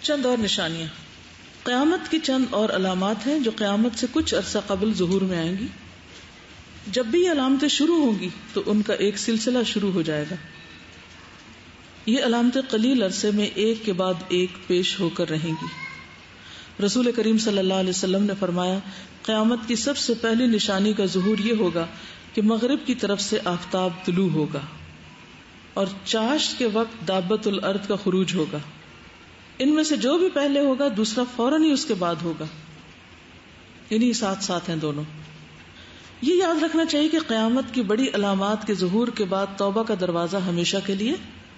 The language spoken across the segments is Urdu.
چند اور نشانیاں. قیامت کی چند اور علامات ہیں جو قیامت سے کچھ عرصہ قبل ظہور میں آئیں گی. جب بھی یہ علامتیں شروع ہوں گی تو ان کا ایک سلسلہ شروع ہو جائے گا. یہ علامتیں قلیل عرصے میں ایک کے بعد ایک پیش ہو کر رہیں گی. رسول کریم صلی اللہ علیہ وسلم نے فرمایا قیامت کی سب سے پہلی نشانی کا ظہور یہ ہوگا کہ مغرب کی طرف سے آفتاب طلوع ہوگا اور چاشت کے وقت دابت الارض کا خروج ہوگا. ان میں سے جو بھی پہلے ہوگا دوسرا فوراً ہی اس کے بعد ہوگا، یعنی ساتھ ساتھ ہیں دونوں. یہ یاد رکھنا چاہیے کہ قیامت کی بڑی علامات کے ظہور کے بعد توبہ کا دروازہ ہمیشہ کے لیے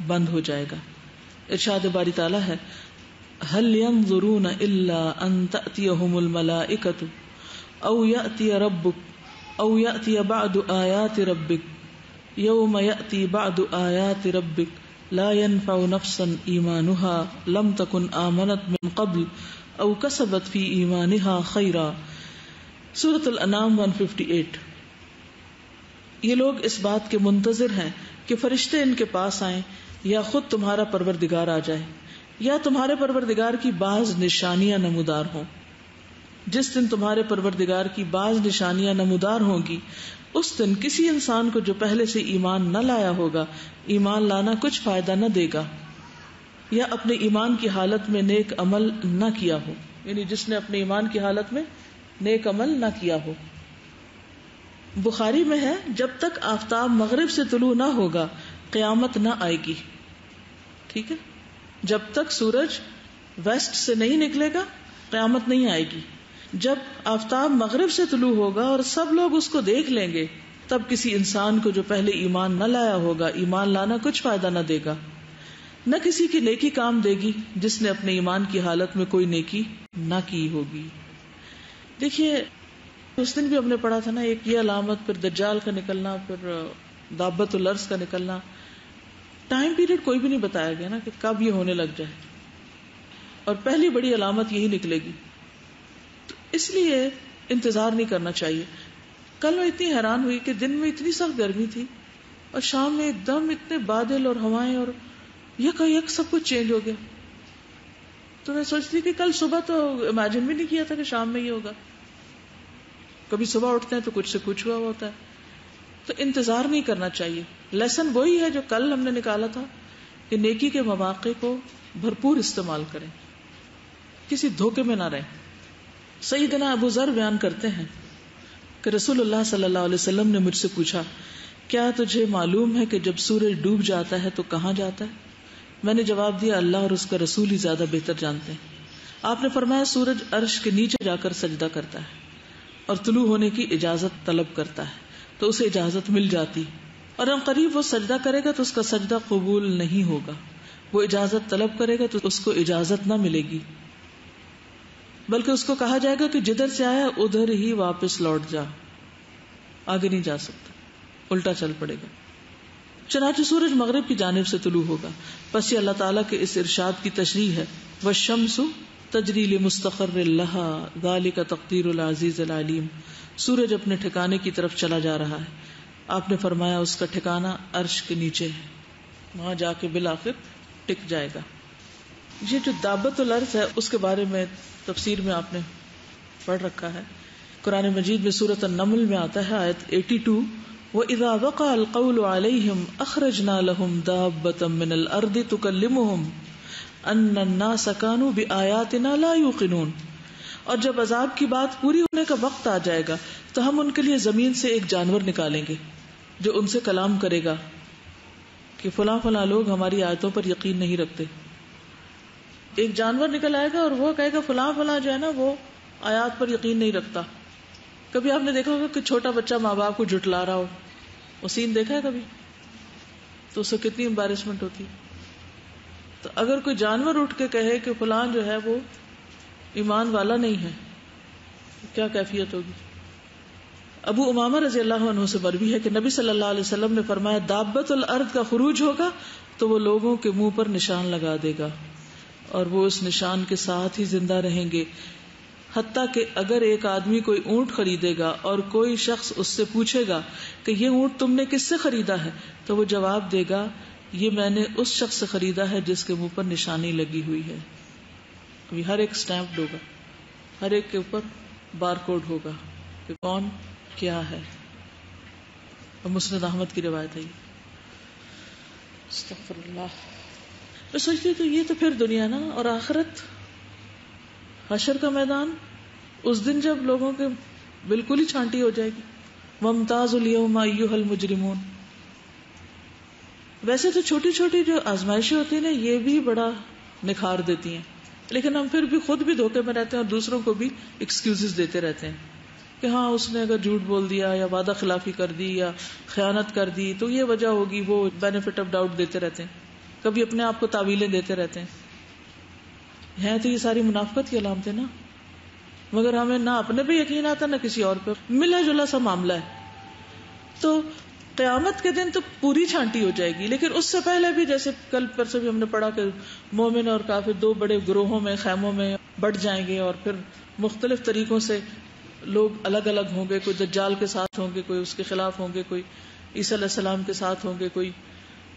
بند ہو جائے گا. ارشاد باری تعالیٰ ہے هل ينظرون الا ان تأتيهم الملائكة او يأتي ربك او يأتي بعض آيات ربك يوم يأتي بعض آيات ربك لا ينفع نفسا ایمانها لم تكن آمنت من قبل او كسبت في ایمانها خیرا. سورۃ الانعام 158. یہ لوگ اس بات کے منتظر ہیں کہ فرشتے ان کے پاس آئیں یا خود تمہارا پروردگار آ جائے یا تمہارے پروردگار کی بعض نشانیاں نمودار ہوں. جس دن تمہارے پروردگار کی بعض نشانیاں نمودار ہوں گی اس دن کسی انسان کو جو پہلے سے ایمان نہ لایا ہوگا ایمان لانا کچھ فائدہ نہ دے گا، یا اپنے ایمان کی حالت میں نیک عمل نہ کیا ہو، یعنی جس نے اپنے ایمان کی حالت میں نیک عمل نہ کیا ہو. بخاری میں ہے جب تک آفتاب مغرب سے طلوع نہ ہوگا قیامت نہ آئے گی. ٹھیک ہے، جب تک سورج ویسٹ سے نہیں نکلے گا قیامت نہیں آئے گی. جب آفتاب مغرب سے طلوع ہوگا اور سب لوگ اس کو دیکھ لیں گے تب کسی انسان کو جو پہلے ایمان نہ لایا ہوگا ایمان لانا کچھ فائدہ نہ دے گا، نہ کسی کی نیکی کام دے گی جس نے اپنے ایمان کی حالت میں کوئی نیکی نہ کی ہوگی. دیکھیے اس دن بھی ہم نے پڑھا تھا نا، ایک یہ علامت، پھر دجال کا نکلنا، پھر دابت الارض کا نکلنا. ٹائم پیریڈ کوئی بھی نہیں بتایا گیا نا کہ کب یہ ہونے لگ جائے، اور پہلی بڑی علامت یہی نکلے گی. تو اس لیے انتظار نہیں کرنا چاہیے. کل میں اتنی حیران ہوئی کہ دن میں اتنی سخت گرمی تھی اور شام میں ایک دم اتنے بادل اور ہوائیں اور یک سب کچھ چینج ہو گیا. تو میں سوچتی کہ کل صبح تو امیجن بھی نہیں کیا تھا کہ شام میں یہ ہوگا. کبھی صبح اٹھتے ہیں تو کچھ سے کچھ ہوا ہوتا ہے. تو انتظار نہیں کرنا چاہیے. لیسن وہی ہے جو کل ہم نے نکالا تھا کہ نیکی کے مواقع کو بھرپور استعمال کریں، کسی دھوکے میں نہ رہیں. سیدنا ابو ذر بیان کرتے ہیں کہ رسول اللہ صلی اللہ علیہ وسلم نے مجھ سے پوچھا کیا تجھے معلوم ہے کہ جب سورج ڈوب جاتا ہے تو کہاں جاتا ہے؟ میں نے جواب دیا اللہ اور اس کا رسول ہی زیادہ بہتر جانتے ہیں. آپ نے فرمایا سورج عرش کے نیچے جا کر سجدہ کرتا ہے اور طلوع ہونے کی اجازت طلب کرتا ہے تو اسے اجازت مل جاتی، اور ان قریب وہ سجدہ کرے گا تو اس کا سجدہ قبول نہیں ہوگا. وہ اجازت طلب کرے گا تو اس کو اجازت نہ ملے گی، بلکہ اس کو کہا جائے گا کہ جدھر سے آیا ادھر ہی واپس لوٹ جا، آگے نہیں جا سکتا، الٹا چل پڑے گا. چنانچہ سورج مغرب کی جانب سے طلوع ہوگا. پس یہ اللہ تعالیٰ کے اس ارشاد کی تشریح ہے وَالشَّمْسُ تَجْرِي لِمُسْتَقَرٍّ لَهَا ذَلِكَ تَقْدِيرُ الْعَزِيزِ الْعَلِيمِ. سورج اپنے ٹھکانے کی طرف چلا جا رہا ہے. آپ نے فرمایا اس کا ٹھکانہ عرش کے نیچے ہے، وہاں جا کے بالآخر ٹک جائے گا. یہ جو دابت الارض ہے اس کے بارے میں تفسیر میں آپ نے پڑھ رکھا ہے. قرآن مجید میں سورۃ النمل میں آتا ہے آیت 82 وَإِذَا وَقَعَ الْقَوْلُ عَلَيْهِمْ أَخْرَجْنَا لَهُمْ دَابَّةً مِّنَ الْأَرْضِ تُكَلِّمُهُمْ أَنَّ النَّاسَ كَانُوا بِآيَاتِنَا لَا يُوقِنُونَ. اور جب عذاب کی بات پوری ہونے کا وقت آ جائے گا تو ہم ان کے لیے زمین سے ایک جانور نکالیں گے جو ان سے کلام کرے گا کہ فلاں فلاں لوگ ہماری آیتوں پر یقین نہیں رکھتے. ایک جانور نکل آئے گا اور وہ کہے گا فلاں فلاں جو ہے نا وہ آیات پر یقین نہیں رکھتا. کبھی آپ نے دیکھا ہوگا کہ چھوٹا بچہ ماں باپ کو جھٹلا رہا ہو، وہ سین دیکھا ہے کبھی؟ تو اس سے کتنی امبیرسمنٹ ہوتی. تو اگر کوئی جانور اٹھ کے کہے کہ فلاں جو ہے وہ ایمان والا نہیں ہے، کیا کیفیت ہوگی؟ ابو امامہ رضی اللہ عنہ سے مروی ہے کہ نبی صلی اللہ علیہ وسلم نے فرمایا دابت الارض کا خروج ہوگا تو وہ لوگوں کے منہ پر نشان لگا دے گا اور وہ اس نشان کے ساتھ ہی زندہ رہیں گے، حتیٰ کہ اگر ایک آدمی کوئی اونٹ خریدے گا اور کوئی شخص اس سے پوچھے گا کہ یہ اونٹ تم نے کس سے خریدا ہے تو وہ جواب دے گا یہ میں نے اس شخص سے خریدا ہے جس کے منہ پر نشانی لگی ہوئی ہے. ابھی ہر ایک اسٹیمپڈ ہوگا، ہر ایک کے اوپر بار کوڈ ہوگا کہ کون کیا ہے. اور مسند احمد کی روایت ہے. استغفر اللہ. میں سوچتی ہوں کہ یہ تو پھر دنیا نا، اور آخرت، حشر کا میدان، اس دن جب لوگوں کے بالکل ہی چھانٹی ہو جائے گی. وامتازوا اليوم ایھا المجرمون. ویسے تو چھوٹی چھوٹی جو آزمائشیں ہوتی ہیں نا، یہ بھی بڑا نکھار دیتی ہیں، لیکن ہم پھر بھی خود بھی دھوکے میں رہتے ہیں اور دوسروں کو بھی ایکسکیوزز دیتے رہتے ہیں کہ ہاں اس نے اگر جھوٹ بول دیا یا وعدہ خلافی کر دی یا خیانت کر دی تو یہ وجہ ہوگی. وہ بینیفٹ آف ڈاؤٹ دیتے رہتے ہیں، کبھی اپنے آپ کو تعویلیں دیتے رہتے ہیں. ہیں تو یہ ساری منافقت کی علامتیں نا، مگر ہمیں نہ اپنے پہ یقین آتا نہ کسی اور پہ. ملا جلا سا معاملہ ہے. تو قیامت کے دن تو پوری چھانٹی ہو جائے گی، لیکن اس سے پہلے بھی جیسے کل پرسوں بھی ہم نے پڑھا کہ مومن اور کافر دو بڑے گروہوں میں، خیموں میں بٹ جائیں گے، اور پھر مختلف طریقوں سے لوگ الگ الگ ہوں گے. کوئی دجال کے ساتھ ہوں گے، کوئی اس کے خلاف ہوں گے، کوئی عیسیٰ علیہ السلام کے ساتھ ہوں گے، کوئی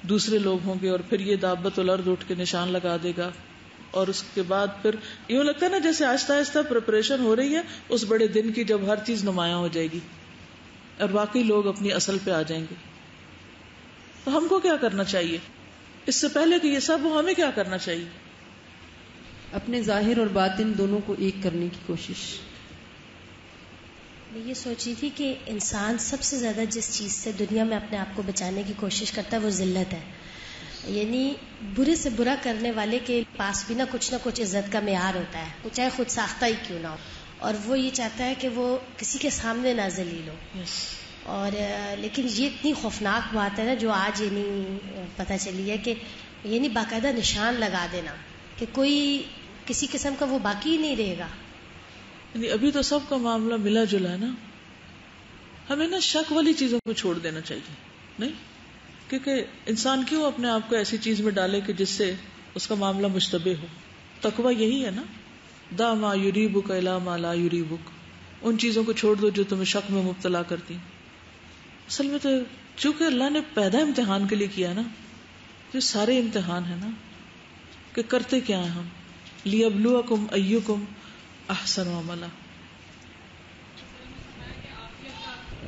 دوسرے لوگ ہوں گے. اور پھر یہ دابت الارض اٹھ کے نشان لگا دے گا. اور اس کے بعد پھر یوں لگتا ہے نا جیسے آہستہ آہستہ پریپریشن ہو رہی ہے اس بڑے دن کی جب ہر چیز نمایاں ہو جائے گی اور واقعی لوگ اپنی اصل پہ آ جائیں گے. تو ہم کو کیا کرنا چاہیے اس سے پہلے کہ یہ سب ہو؟ ہمیں کیا کرنا چاہیے؟ اپنے ظاہر اور باطن دونوں کو ایک کرنے کی کوشش. میں یہ سوچی تھی کہ انسان سب سے زیادہ جس چیز سے دنیا میں اپنے آپ کو بچانے کی کوشش کرتا ہے وہ ذلت ہے. یعنی برے سے برا کرنے والے کے پاس بھی نہ کچھ عزت کا معیار ہوتا ہے، وہ چاہے خود ساختہ ہی کیوں نہ ہو، اور وہ یہ چاہتا ہے کہ وہ کسی کے سامنے نہ ذلیل ہو. اور لیکن یہ اتنی خوفناک بات ہے نا جو آج پتہ چلی ہے کہ یعنی باقاعدہ نشان لگا دینا کہ کوئی کسی قسم کا وہ باقی ہی نہیں رہے گا. یعنی ابھی تو سب کا معاملہ ملا جلا ہے نا. ہمیں نا شک والی چیزوں کو چھوڑ دینا چاہیے، نہیں؟ کیونکہ انسان کیوں اپنے آپ کو ایسی چیز میں ڈالے کہ جس سے اس کا معاملہ مشتبہ ہو. تقویٰ یہی ہے نا، دا ما یریبک الی ما لا یریبک. ان چیزوں کو چھوڑ دو جو تمہیں شک میں مبتلا کرتی. اصل میں تو چونکہ اللہ نے پیدا امتحان کے لیے کیا نا، جو سارے امتحان ہیں نا کہ کرتے کیا ہیں ہم. لیبلوکم ایکم احسن عملا.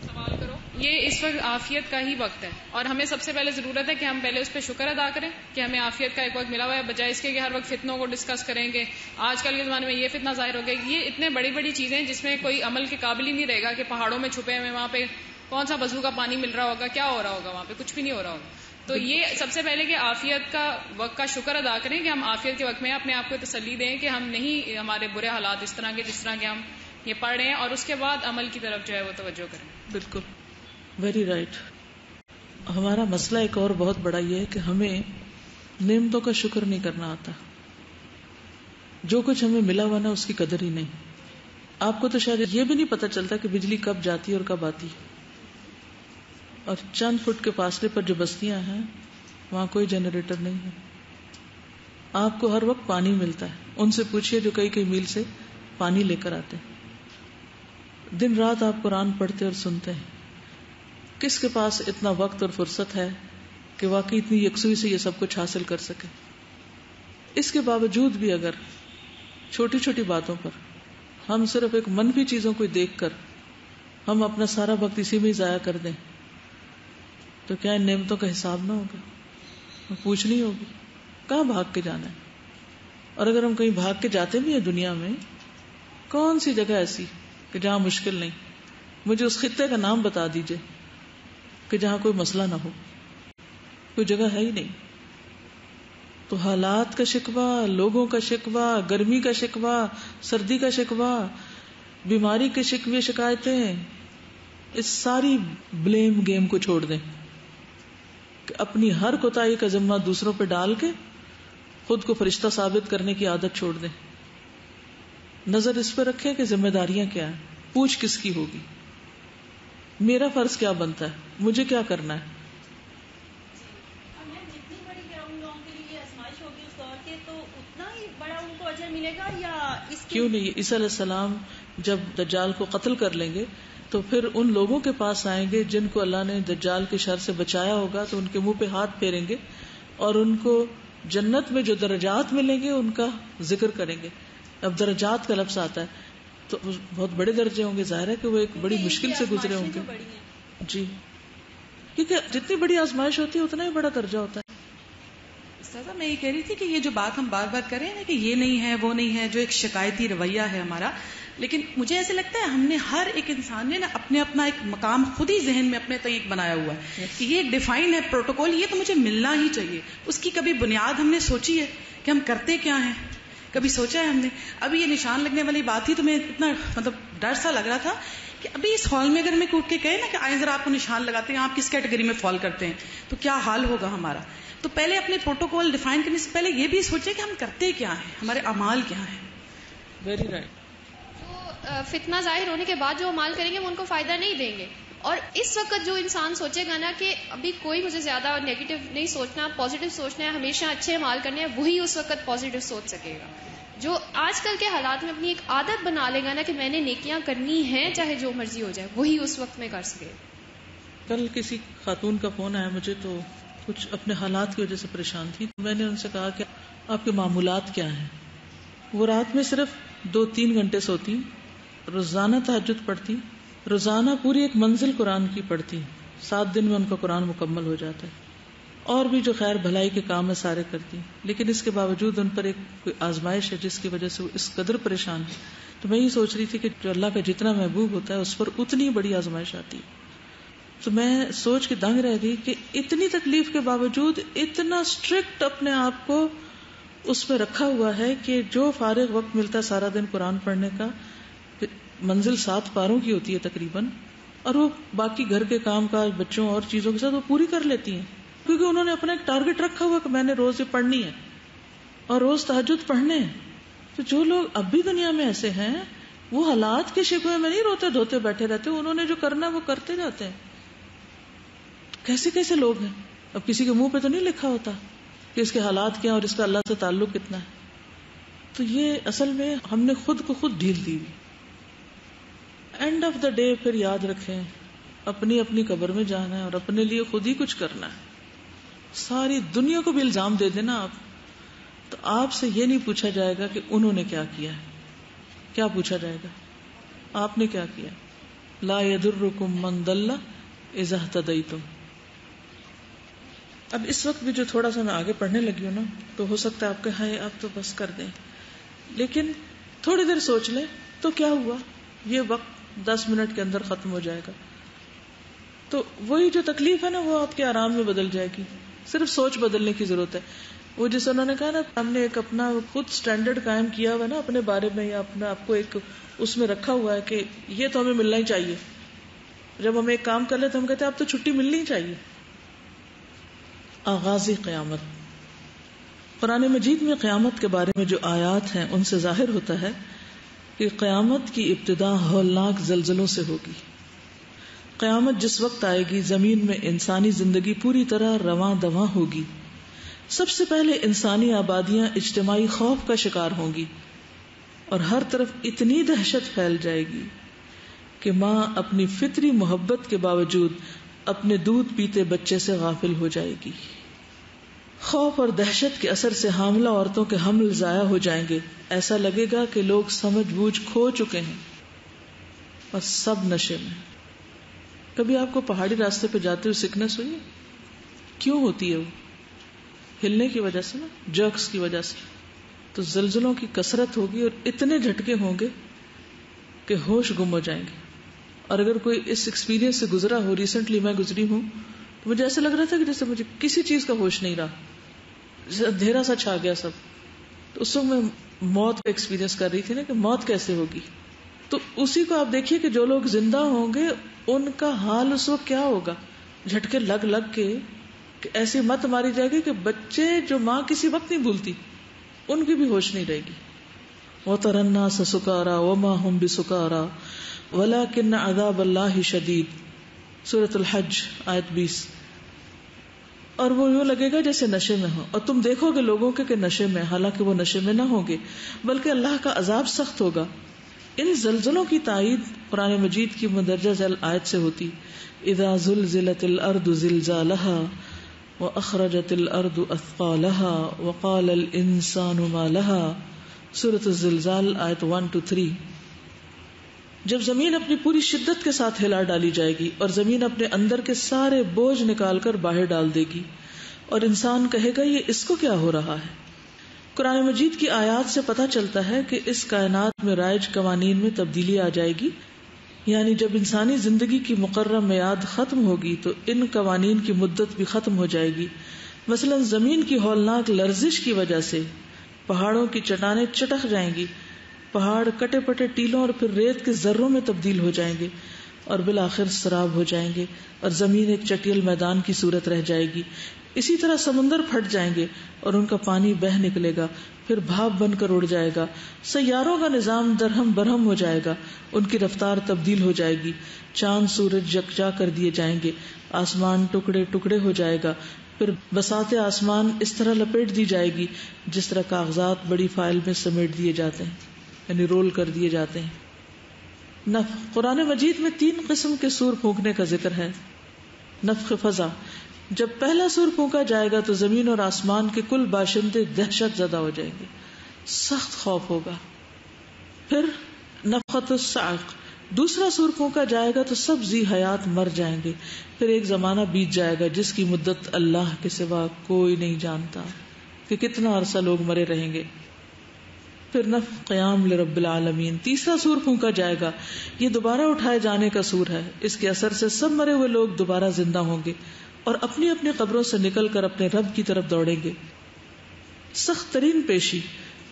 سوال کرو، یہ اس وقت عافیت کا ہی وقت ہے اور ہمیں سب سے پہلے ضرورت ہے کہ ہم پہلے اس پہ شکر ادا کریں کہ ہمیں عافیت کا ایک وقت ملا ہوا ہے، بجائے اس کے کہ ہر وقت فتنوں کو ڈسکس کریں گے. آج کل کے زمانے میں یہ فتنہ ظاہر ہو گیا. یہ اتنے بڑی بڑی چیزیں جس میں کوئی عمل کے قابل ہی نہیں رہے گا کہ پہاڑوں میں چھپے ہوئے وہاں پہ کون سا وضو کا پانی مل رہا ہوگا، کیا ہو رہا ہوگا وہاں پہ، کچھ بھی نہیں ہو رہا ہوگا. تو یہ سب سے پہلے کہ عافیت کا وقت کا شکر ادا کریں کہ ہم عافیت کے وقت میں اپنے آپ کو تسلی دیں کہ ہم نہیں، ہمارے برے حالات اس طرح کے جس طرح کے ہم یہ پڑھ رہے ہیں، اور اس کے بعد عمل کی طرف جو ہے وہ توجہ کریں. بالکل، ویری رائٹ. ہمارا مسئلہ ایک اور بہت بڑا یہ ہے کہ ہمیں نعمتوں کا شکر نہیں کرنا آتا. جو کچھ ہمیں ملا ہوا نا اس کی قدر ہی نہیں. آپ کو تو شاید یہ بھی نہیں پتا چلتا کہ بجلی کب جاتی اور کب آتی، اور چند فٹ کے فاصلے پر جو بستیاں ہیں وہاں کوئی جنریٹر نہیں ہے. آپ کو ہر وقت پانی ملتا ہے. ان سے پوچھئے جو کئی کئی میل سے پانی لے کر آتے ہیں. دن رات آپ قرآن پڑھتے اور سنتے ہیں. کس کے پاس اتنا وقت اور فرصت ہے کہ واقعی اتنی یکسوئی سے یہ سب کچھ حاصل کر سکے؟ اس کے باوجود بھی اگر چھوٹی چھوٹی باتوں پر ہم صرف ایک منفی چیزوں کو دیکھ کر ہم اپنا سارا وقت اسی میں ضائع کر دیں تو کیا ان نعمتوں کا حساب نہ ہوگا؟ پوچھنی ہوگی کہاں بھاگ کے جانا ہے. اور اگر ہم کہیں بھاگ کے جاتے بھی ہیں دنیا میں، کون سی جگہ ایسی کہ جہاں مشکل نہیں؟ مجھے اس خطے کا نام بتا دیجئے کہ جہاں کوئی مسئلہ نہ ہو. کوئی جگہ ہے ہی نہیں. تو حالات کا شکوہ، لوگوں کا شکوہ، گرمی کا شکوہ، سردی کا شکوہ، بیماری کے شکوے شکایتیں، اس ساری بلیم گیم کو چھوڑ دیں کہ اپنی ہر کوتاہی کا ذمہ دوسروں پہ ڈال کے خود کو فرشتہ ثابت کرنے کی عادت چھوڑ دیں. نظر اس پہ رکھیں کہ ذمہ داریاں کیا ہیں، پوچھ کس کی ہوگی، میرا فرض کیا بنتا ہے، مجھے کیا کرنا ہے. جتنی بڑی ان لوگوں کے لیے آزمائش ہوگی اس دور کے تو اتنا ہی بڑا ان کو اجر ملے گا، یا اس کیوں نہیں؟ عیسیٰ علیہ السلام جب دجال کو قتل کر لیں گے تو پھر ان لوگوں کے پاس آئیں گے جن کو اللہ نے دجال کے شر سے بچایا ہوگا، تو ان کے منہ پہ ہاتھ پھیریں گے اور ان کو جنت میں جو درجات ملیں گے ان کا ذکر کریں گے اب درجات کا لفظ آتا ہے تو بہت بڑے درجے ہوں گے، ظاہر ہے کہ وہ ایک بڑی مشکل سے گزرے ہوں گے. جی، کیونکہ جتنی بڑی آزمائش ہوتی ہے اتنا ہی بڑا درجہ ہوتا ہے. سزا میں یہ کہہ رہی تھی کہ یہ جو بات ہم بار بار کریں نا کہ یہ نہیں ہے وہ نہیں ہے، جو ایک شکایتی رویہ ہے ہمارا، لیکن مجھے ایسے لگتا ہے ہم نے ہر ایک انسان نے نا اپنا ایک مقام خود ہی ذہن میں اپنے تئیں ایک بنایا ہوا ہے کہ یہ ڈیفائن ہے پروٹوکول، یہ تو مجھے ملنا ہی چاہیے. اس کی کبھی بنیاد ہم نے سوچی ہے کہ ہم کرتے کیا ہیں؟ کبھی سوچا ہے ہم نے؟ ابھی یہ نشان لگنے والی بات تھی تو میں اتنا ڈر سا لگ رہا تھا کہ ابھی اس ہال میں اگر میں کوٹ کے کہے نا کہ آئیں ذرا آپ کو نشان لگاتے ہیں، آپ کس کیٹیگری میں فال کرتے ہیں، تو کیا حال ہوگا ہمارا. تو پہلے اپنے پروٹوکول ڈیفائن کرنے سے پہلے یہ بھی سوچیں کہ ہم کرتے کیا ہیں، ہمارے اعمال کیا ہیں. Very right. تو فتنہ ظاہر ہونے کے بعد جو اعمال کریں گے وہ ان کو فائدہ نہیں دیں گے. اور اس وقت جو انسان سوچے گا نا کہ ابھی کوئی مجھے زیادہ نیگیٹو نہیں سوچنا، پازیٹو سوچنا ہے، ہمیشہ اچھے اعمال کرنے ہیں، وہی اس وقت پازیٹو سوچ سکے گا. جو آج کل کے حالات میں اپنی ایک عادت بنا لے گا نا کہ میں نے نیکیاں کرنی ہیں چاہے جو مرضی ہو جائے، وہی اس وقت میں کر سکے. کل کسی خاتون کا فون آیا مجھے، تو کچھ اپنے حالات کی وجہ سے پریشان تھی. میں نے ان سے کہا کہ آپ کے معمولات کیا ہیں. وہ رات میں صرف 2-3 گھنٹے سوتی، روزانہ تہجد پڑھتی، روزانہ پوری ایک منزل قرآن کی پڑھتی، 7 دن میں ان کا قرآن مکمل ہو جاتا ہے، اور بھی جو خیر بھلائی کے کام ہے سارے کرتی. لیکن اس کے باوجود ان پر ایک کوئی آزمائش ہے جس کی وجہ سے وہ اس قدر پریشان ہے. تو میں یہ سوچ رہی تھی کہ جو اللہ کا جتنا محبوب ہوتا ہے اس پر اتنی بڑی آزمائش آتی ہے. تو میں سوچ کے دنگ رہ گئی کہ اتنی تکلیف کے باوجود اتنا اسٹرکٹ اپنے آپ کو اس میں رکھا ہوا ہے کہ جو فارغ وقت ملتا ہے سارا دن قرآن پڑھنے کا، منزل 7 پاروں کی ہوتی ہے تقریباً، اور وہ باقی گھر کے کام کاج بچوں اور چیزوں کے ساتھ وہ پوری کر لیتی ہیں، کیونکہ انہوں نے اپنا ایک ٹارگٹ رکھا ہوا کہ میں نے روز یہ پڑھنی ہے اور روز تہجد پڑھنے ہیں. تو جو لوگ اب بھی دنیا میں ایسے ہیں وہ حالات کے شکوے میں نہیں روتے دھوتے بیٹھے رہتے، انہوں نے جو کرنا وہ کرتے جاتے ہیں. کیسے کیسے لوگ ہیں. اب کسی کے منہ پہ تو نہیں لکھا ہوتا کہ اس کے حالات کیا اور اس کا اللہ سے تعلق کتنا ہے. تو یہ اصل میں ہم نے خود کو خود ڈھیل دی. اینڈ آف دا ڈے پھر یاد رکھیں اپنی اپنی قبر میں جانا ہے اور اپنے لیے خود ہی کچھ کرنا ہے. ساری دنیا کو بھی الزام دے دینا آپ تو آپ سے یہ نہیں پوچھا جائے گا کہ انہوں نے کیا کیا ہے. کیا پوچھا جائے گا؟ آپ نے کیا کیا. لا یضرکم من ضل اذا اہتدیتم. اب اس وقت بھی جو تھوڑا سا میں آگے پڑھنے لگی ہوں نا تو ہو سکتا ہے آپ کہیں آپ تو بس کر دیں، لیکن تھوڑی دیر سوچ لیں تو کیا ہوا، یہ وقت 10 منٹ کے اندر ختم ہو جائے گا. تو وہی جو تکلیف ہے نا وہ آپ کے آرام میں بدل جائے گی. صرف سوچ بدلنے کی ضرورت ہے. وہ جس انہوں نے کہا نا ہم نے ایک اپنا خود سٹینڈرڈ قائم کیا ہوا نا اپنے بارے میں، یا اپنا آپ کو ایک اس میں رکھا ہوا ہے کہ یہ تو ہمیں ملنا ہی چاہیے. جب ہم ایک کام کر لیں تو ہم کہتے ہیں اب تو چھٹی ملنی ہی چاہیے. آغاز قیامت. قرآن مجید میں قیامت کے بارے میں جو آیات ہیں ان سے ظاہر ہوتا ہے کہ قیامت کی ابتدا ہولناک زلزلوں سے ہوگی. قیامت جس وقت آئے گی زمین میں انسانی زندگی پوری طرح رواں دواں ہوگی. سب سے پہلے انسانی آبادیاں اجتماعی خوف کا شکار ہوں گی اور ہر طرف اتنی دہشت پھیل جائے گی کہ ماں اپنی فطری محبت کے باوجود اپنے دودھ پیتے بچے سے غافل ہو جائے گی. خوف اور دہشت کے اثر سے حاملہ عورتوں کے حمل ضائع ہو جائیں گے. ایسا لگے گا کہ لوگ سمجھ بوجھ کھو چکے ہیں اور سب نشے میں. کبھی آپ کو پہاڑی راستے پہ جاتے ہوئے سکنس ہوئی؟ کیوں ہوتی ہے؟ وہ ہلنے کی وجہ سے نا، جرکس کی وجہ سے. تو زلزلوں کی کثرت ہوگی اور اتنے جھٹکے ہوں گے کہ ہوش گم ہو جائیں گے. اور اگر کوئی اس ایکسپیرینس سے گزرا ہو، ریسنٹلی میں گزری ہوں، تو مجھے ایسا لگ رہا تھا کہ جیسے مجھے کسی چیز کا ہوش نہیں رہا، جیسے اندھیرا سا چھا گیا سب. تو اس وقت میں موت کا ایکسپیرینس کر رہی تھی نا کہ موت کیسے ہوگی. تو اسی کو آپ دیکھیے کہ جو لوگ زندہ ہوں گے ان کا حال اس وقت کیا ہوگا. جھٹکے لگ لگ کے کہ ایسی مت ماری جائے گی کہ بچے جو ماں کسی وقت نہیں بھولتی ان کی بھی ہوش نہیں رہے گی. وَتَرَى النَّاسَ سُكَارَى وَمَا هُمْ بِسُكَارَى وَلَكِنَّ عَذَابَ اللَّهِ شَدِيدٌ. سورۃ الحج آیت 20. اور وہ یوں لگے گا جیسے نشے میں ہو، اور تم دیکھو گے لوگوں کے کہ نشے میں، حالانکہ وہ نشے میں نہ ہوں گے، بلکہ اللہ کا عذاب سخت ہوگا. ان زلزلوں کی تائید قرآن مجید کی مندرجہ ذیل آیت سے ہوتی. اذا زلزلت الارض زلزالها واخرجت الارض اثقالها وقال الانسان ما لها سورۃ الزلزال آیت 1-3. جب زمین اپنی پوری شدت کے ساتھ ہلا ڈالی جائے گی اور زمین اپنے اندر کے سارے بوجھ نکال کر باہر ڈال دے گی اور انسان کہے گا یہ اس کو کیا ہو رہا ہے. قرآن مجید کی آیات سے پتہ چلتا ہے کہ اس کائنات میں رائج قوانین میں تبدیلی آ جائے گی. یعنی جب انسانی زندگی کی مقررہ میعاد ختم ہوگی تو ان قوانین کی مدت بھی ختم ہو جائے گی. مثلا زمین کی ہولناک لرزش کی وجہ سے پہاڑوں کی چٹانیں چٹک جائیں گی، پہاڑ کٹے پٹے ٹیلوں اور پھر ریت کے ذروں میں تبدیل ہو جائیں گے اور بالآخر سراب ہو جائیں گے اور زمین ایک چٹیل میدان کی صورت رہ جائے گی. اسی طرح سمندر پھٹ جائیں گے اور ان کا پانی بہہ نکلے گا، پھر بھاپ بن کر اڑ جائے گا. سیاروں کا نظام درہم برہم ہو جائے گا، ان کی رفتار تبدیل ہو جائے گی. چاند سورج یکجا کر دیے جائیں گے، آسمان ٹکڑے ٹکڑے ہو جائے گا. پھر بساط آسمان اس طرح لپیٹ دی جائے گی جس طرح کاغذات بڑی فائل میں سمیٹ دیے جاتے ہیں، یعنی رول کر دیے جاتے ہیں. نفخ، قرآن مجید میں 3 قسم کے سور پھونکنے کا ذکر ہے. نفخ فضا، جب پہلا سور پھونکا جائے گا تو زمین اور آسمان کے کل باشندے دہشت زدہ ہو جائیں گے، سخت خوف ہوگا. پھر نفخۃ الصعق، دوسرا سور پھونکا جائے گا تو سب ذی حیات مر جائیں گے. پھر ایک زمانہ بیت جائے گا جس کی مدت اللہ کے سوا کوئی نہیں جانتا کہ کتنا عرصہ لوگ مرے رہیں گے. پھر نفخ قیام لرب العالمین، تیسرا سور پھونکا جائے گا. یہ دوبارہ اٹھائے جانے کا سور ہے. اس کے اثر سے سب مرے ہوئے لوگ دوبارہ زندہ ہوں گے اور اپنی اپنی قبروں سے نکل کر اپنے رب کی طرف دوڑیں گے. سخت ترین پیشی،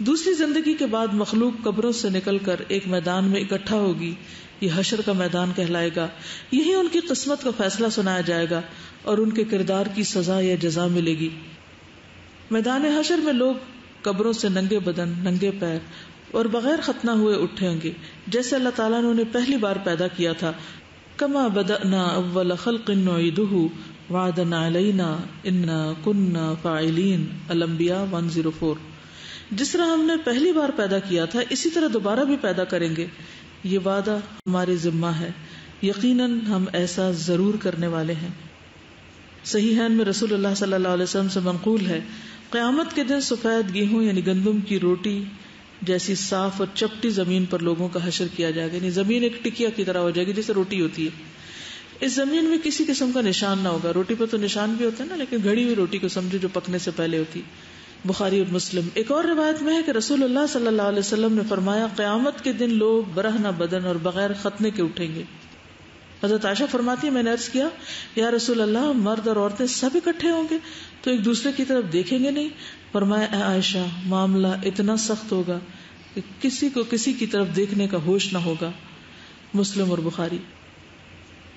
دوسری زندگی کے بعد مخلوق قبروں سے نکل کر ایک میدان میں اکٹھا ہوگی. یہ حشر کا میدان کہلائے گا. یہی ان کی قسمت کا فیصلہ سنایا جائے گا اور ان کے کردار کی سزا یا جزا ملے گی. میدان حشر میں لوگ قبروں سے ننگے بدن، ننگے پیر اور بغیر ختنہ ہوئے اٹھیں گے جیسے اللہ تعالیٰ نے انہیں پہلی بار پیدا کیا تھا. کما بدأنا اول خلق نعیدہ وعدا علینا انا کنا فاعلین، الانبیاء 104. جس طرح ہم نے پہلی بار پیدا کیا تھا اسی طرح دوبارہ بھی پیدا کریں گے، یہ وعدہ ہمارے ذمہ ہے، یقیناً ہم ایسا ضرور کرنے والے ہیں. صحیحین میں رسول اللہ صلی اللہ علیہ وسلم سے منقول ہے، قیامت کے دن سفید گیہوں یعنی گندم کی روٹی جیسی صاف اور چپٹی زمین پر لوگوں کا حشر کیا جائے گا. یعنی زمین ایک ٹکیا کی طرح ہو جائے گی جیسے روٹی ہوتی ہے. اس زمین میں کسی قسم کا نشان نہ ہوگا. روٹی پہ تو نشان بھی ہوتا ہے نا، لیکن گھڑی ہوئی روٹی کو سمجھو جو پکنے سے پہلے ہوتی. بخاری اور مسلم. ایک اور روایت میں ہے کہ رسول اللہ صلی اللہ علیہ وسلم نے فرمایا، قیامت کے دن لوگ برہنہ بدن اور بغیر ختنے کے اٹھیں گے. حضرت عائشہ فرماتی ہے، میں نے عرض کیا یا رسول اللہ، مرد اور عورتیں سب اکٹھے ہوں گے تو ایک دوسرے کی طرف دیکھیں گے نہیں؟ فرمایا، اے عائشہ، معاملہ اتنا سخت ہوگا کہ کسی کو کسی کی طرف دیکھنے کا ہوش نہ ہوگا. مسلم اور بخاری.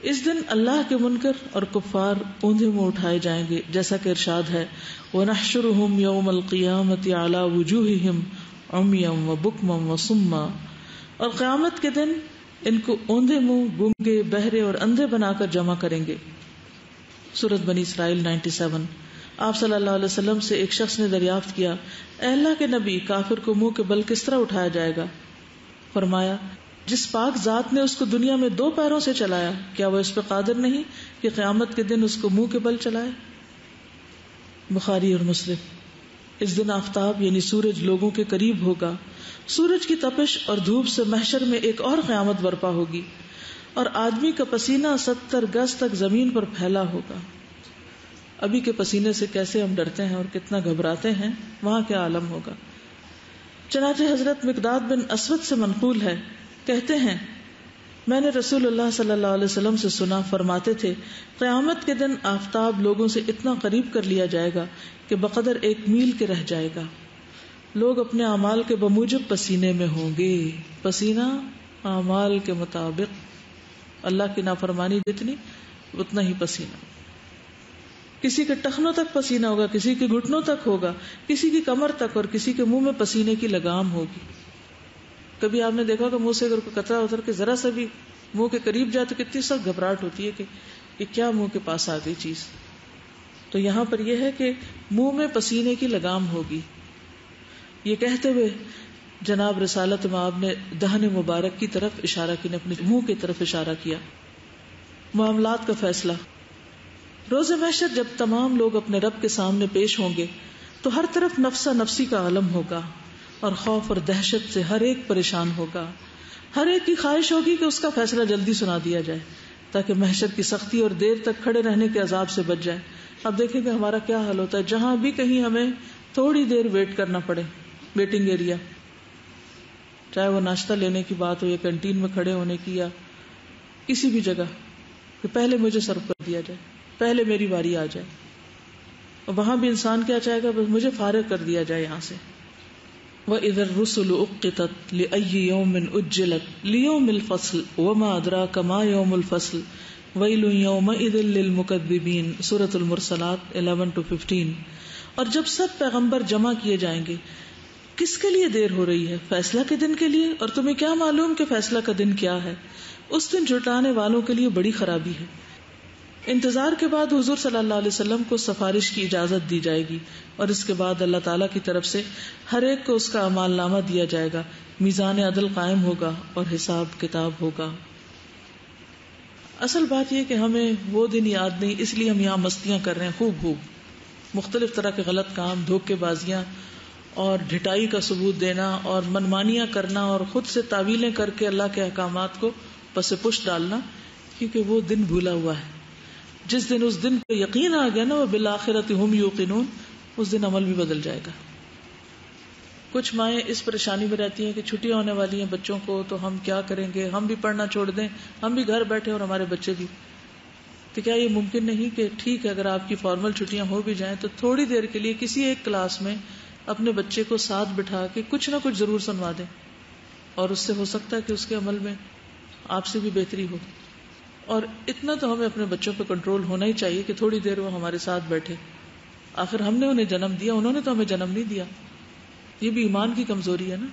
اس دن اللہ کے منکر اور کفار اوندھے منہ اٹھائے جائیں گے جیسا کہ ارشاد ہے، وَنَحْشُرُهُمْ يَوْمَ الْقِيَامَةِ عَلَى وُجُوهِهِمْ عُمْيًا وَبُكْمًا وَصُمًّا، اور قیامت کے دن ان کو اوندھے منہ، گونگے، بہرے اور اندھے بنا کر جمع کریں گے. سورۃ بنی اسرائیل 97. آپ صلی اللہ علیہ وسلم سے ایک شخص نے دریافت کیا، اے اللہ کے نبی، کافر کو منہ کے بل کس طرح اٹھایا جائے گا؟ فرمایا، جس پاک ذات نے اس کو دنیا میں 2 پیروں سے چلایا، کیا وہ اس پہ قادر نہیں کہ قیامت کے دن اس کو منہ کے بل چلائے؟ بخاری اور مسلم. اس دن آفتاب یعنی سورج لوگوں کے قریب ہوگا. سورج کی تپش اور دھوپ سے محشر میں ایک اور قیامت برپا ہوگی اور آدمی کا پسینہ 70 گز تک زمین پر پھیلا ہوگا. ابھی کے پسینے سے کیسے ہم ڈرتے ہیں اور کتنا گھبراتے ہیں، وہاں کیا عالم ہوگا. چنانچہ حضرت مقداد بن اسود سے منقول ہے، کہتے ہیں، میں نے رسول اللہ صلی اللہ علیہ وسلم سے سنا، فرماتے تھے، قیامت کے دن آفتاب لوگوں سے اتنا قریب کر لیا جائے گا کہ بقدر 1 میل کے رہ جائے گا. لوگ اپنے اعمال کے بموجب پسینے میں ہوں گے. پسینہ اعمال کے مطابق، اللہ کی نافرمانی جتنی اتنا ہی پسینہ. کسی کے ٹخنوں تک پسینہ ہوگا، کسی کے گھٹنوں تک ہوگا، کسی کی کمر تک، اور کسی کے منہ میں پسینے کی لگام ہوگی. کبھی آپ نے دیکھا کہ منہ سے اگر کوئی قطرہ اتر کے ذرا سا بھی منہ کے قریب جائے تو کتنی سخت گھبراہٹ ہوتی ہے کہ یہ کیا منہ کے پاس آ گئی چیز. تو یہاں پر یہ ہے کہ منہ میں پسینے کی لگام ہوگی. یہ کہتے ہوئے جناب رسالت مآب نے دہن مبارک کی طرف اشارہ کیا، اپنے منہ کی طرف اشارہ کیا. معاملات کا فیصلہ. روز محشر جب تمام لوگ اپنے رب کے سامنے پیش ہوں گے تو ہر طرف نفسا نفسی کا عالم ہوگا اور خوف اور دہشت سے ہر ایک پریشان ہوگا. ہر ایک کی خواہش ہوگی کہ اس کا فیصلہ جلدی سنا دیا جائے تاکہ محشر کی سختی اور دیر تک کھڑے رہنے کے عذاب سے بچ جائے. اب دیکھیں کہ ہمارا کیا حال ہوتا ہے جہاں بھی کہیں ہمیں تھوڑی دیر ویٹ کرنا پڑے, ویٹنگ ایریا, چاہے وہ ناشتہ لینے کی بات ہو یا کینٹین میں کھڑے ہونے کی یا کسی بھی جگہ, کہ پہلے مجھے سرو کر دیا جائے, پہلے میری باری آ جائے. اور وہاں بھی انسان کیا چاہے گا, بس مجھے فارغ کر دیا جائے یہاں سے. وَإِذَا الرُّسُلُ أُقِّتَتْ لِأَيِّ يَوْمٍ أُجِّلَتْ لِيَوْمِ الْفَصْلِ وَمَا أَدْرَاكَ مَا يَوْمُ الْفَصْلِ وَيْلٌ يَوْمَئِذٍ لِّلْمُكَذِّبِينَ. سورۃ المرسلات 11-15. اور جب سب پیغمبر جمع کیے جائیں گے, کس کے لیے دیر ہو رہی ہے؟ فیصلہ کے دن کے لیے. اور تمہیں کیا معلوم کہ فیصلہ کا دن کیا ہے؟ اس دن جھٹلانے والوں کے لیے بڑی خرابی ہے. انتظار کے بعد حضور صلی اللہ علیہ وسلم کو سفارش کی اجازت دی جائے گی, اور اس کے بعد اللہ تعالیٰ کی طرف سے ہر ایک کو اس کا اعمال نامہ دیا جائے گا, میزان عدل قائم ہوگا اور حساب کتاب ہوگا. اصل بات یہ کہ ہمیں وہ دن یاد نہیں, اس لیے ہم یہاں مستیاں کر رہے ہیں خوب مختلف طرح کے غلط کام, دھوکے بازیاں اور ڈھٹائی کا ثبوت دینا اور منمانیاں کرنا اور خود سے تعویلیں کر کے اللہ کے احکامات کو پس پش ڈالنا, کیونکہ وہ دن بھولا ہوا ہے. جس دن اس دن پہ یقین آ گیا نا, وہ بالآخرۃ ہم یوقنون, اس دن عمل بھی بدل جائے گا. کچھ مائیں اس پریشانی میں رہتی ہیں کہ چھٹیاں ہونے والی ہیں بچوں کو, تو ہم کیا کریں گے, ہم بھی پڑھنا چھوڑ دیں, ہم بھی گھر بیٹھے اور ہمارے بچے بھی. تو کیا یہ ممکن نہیں کہ ٹھیک ہے اگر آپ کی فارمل چھٹیاں ہو بھی جائیں تو تھوڑی دیر کے لیے کسی ایک کلاس میں اپنے بچے کو ساتھ بٹھا کے کچھ نہ کچھ ضرور سنوا دیں, اور اس سے ہو سکتا ہے کہ اس کے عمل میں آپ سے بھی بہتری ہو. اور اتنا تو ہمیں اپنے بچوں پہ کنٹرول ہونا ہی چاہیے کہ تھوڑی دیر وہ ہمارے ساتھ بیٹھے. آخر ہم نے انہیں جنم دیا, انہوں نے تو ہمیں جنم نہیں دیا. یہ بھی ایمان کی کمزوری ہے نا.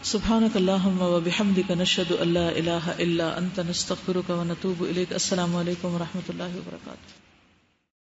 سبحانک اللہم و بحمدک نشہد ان لا الہ الا انت نستغفرک و نتوب الیک. السلام علیکم و رحمۃ اللہ وبرکاتہ.